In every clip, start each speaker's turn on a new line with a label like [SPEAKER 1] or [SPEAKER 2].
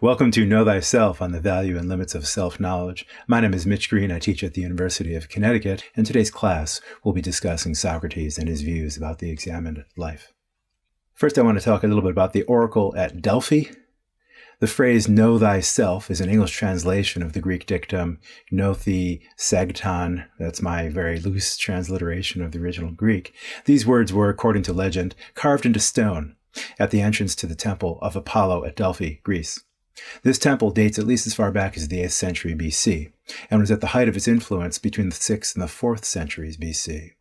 [SPEAKER 1] Welcome to Know Thyself on the Value and Limits of Self-Knowledge. My name is Mitch Green. I teach at the University of Connecticut. In today's class, we'll be discussing Socrates and his views about the examined life. First, I want to talk a little bit about the oracle at Delphi. The phrase know thyself is an English translation of the Greek dictum Know Thyself. That's my very loose transliteration of the original Greek. These words were, according to legend, carved into stone at the entrance to the temple of Apollo at Delphi, Greece. This temple dates at least as far back as the 8th century BC and was at the height of its influence between the 6th and the 4th centuries BC.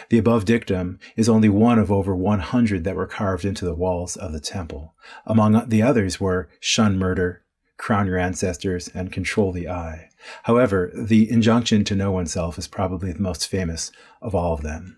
[SPEAKER 1] The above dictum is only one of over 100 that were carved into the walls of the temple. Among the others were shun murder, crown your ancestors, and control the eye. However, the injunction to know oneself is probably the most famous of all of them.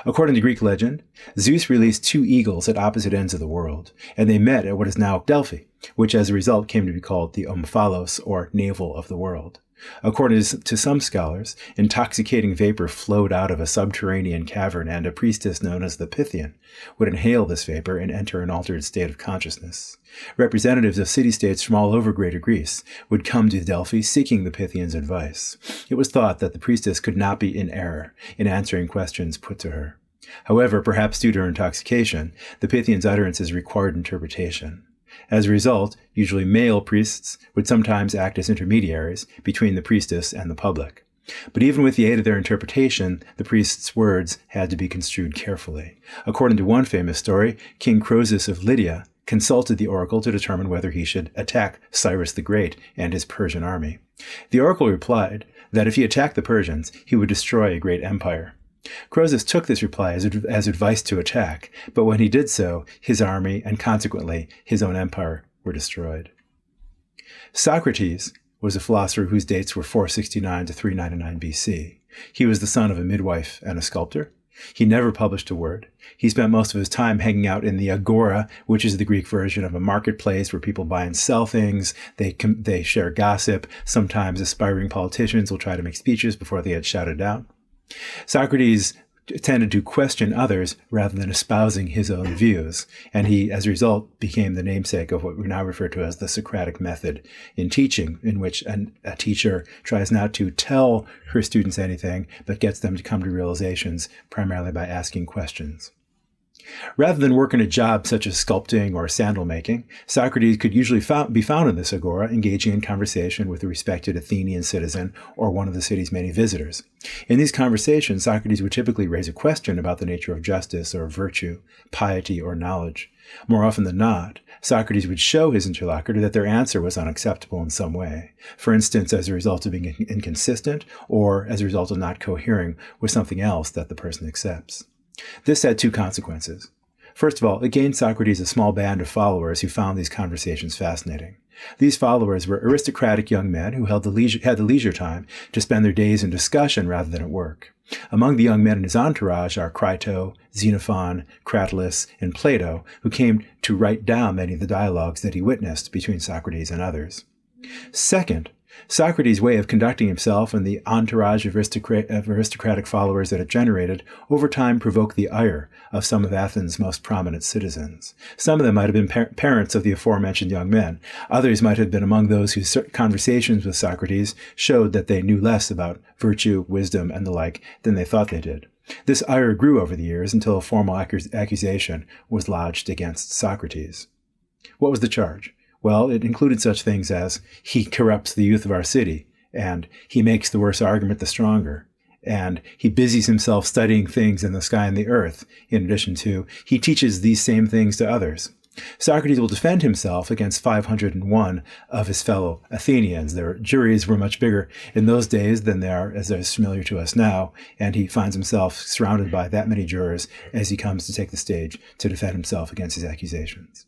[SPEAKER 1] According to Greek legend, Zeus released two eagles at opposite ends of the world, and they met at what is now Delphi, which as a result came to be called the omphalos, or navel of the world. According to some scholars, intoxicating vapor flowed out of a subterranean cavern, and a priestess known as the Pythian would inhale this vapor and enter an altered state of consciousness. Representatives of city-states from all over Greater Greece would come to Delphi seeking the Pythian's advice. It was thought that the priestess could not be in error in answering questions put to her. However, perhaps due to her intoxication, the Pythian's utterances required interpretation. As a result, usually male priests would sometimes act as intermediaries between the priestess and the public. But even with the aid of their interpretation, the priest's words had to be construed carefully. According to one famous story, King Croesus of Lydia consulted the oracle to determine whether he should attack Cyrus the Great and his Persian army. The oracle replied that if he attacked the Persians, he would destroy a great empire. Croesus took this reply as advice to attack, but when he did so, his army and consequently his own empire were destroyed. Socrates was a philosopher whose dates were 469 to 399 BC. He was the son of a midwife and a sculptor. He never published a word. He spent most of his time hanging out in the agora, which is the Greek version of a marketplace where people buy and sell things. They share gossip. Sometimes aspiring politicians will try to make speeches before they get shouted down. Socrates tended to question others rather than espousing his own views, and he, as a result, became the namesake of what we now refer to as the Socratic method in teaching, in which a teacher tries not to tell her students anything, but gets them to come to realizations primarily by asking questions. Rather than work in a job such as sculpting or sandal making, Socrates could usually be found in this agora engaging in conversation with a respected Athenian citizen or one of the city's many visitors. In these conversations, Socrates would typically raise a question about the nature of justice or virtue, piety or knowledge. More often than not, Socrates would show his interlocutor that their answer was unacceptable in some way, for instance, as a result of being inconsistent or as a result of not cohering with something else that the person accepts. This had two consequences. First of all, it gained Socrates a small band of followers who found these conversations fascinating. These followers were aristocratic young men who had the leisure time to spend their days in discussion rather than at work. Among the young men in his entourage are Crito, Xenophon, Cratylus, and Plato, who came to write down many of the dialogues that he witnessed between Socrates and others. Second, Socrates' way of conducting himself and the entourage of aristocratic followers that it generated over time provoked the ire of some of Athens' most prominent citizens. Some of them might have been parents of the aforementioned young men. Others might have been among those whose conversations with Socrates showed that they knew less about virtue, wisdom, and the like than they thought they did. This ire grew over the years until a formal accusation was lodged against Socrates. What was the charge? Well, it included such things as, he corrupts the youth of our city, and he makes the worse argument the stronger, and he busies himself studying things in the sky and the earth, in addition to, he teaches these same things to others. Socrates will defend himself against 501 of his fellow Athenians. Their juries were much bigger in those days than they are as familiar to us now, and he finds himself surrounded by that many jurors as he comes to take the stage to defend himself against his accusations.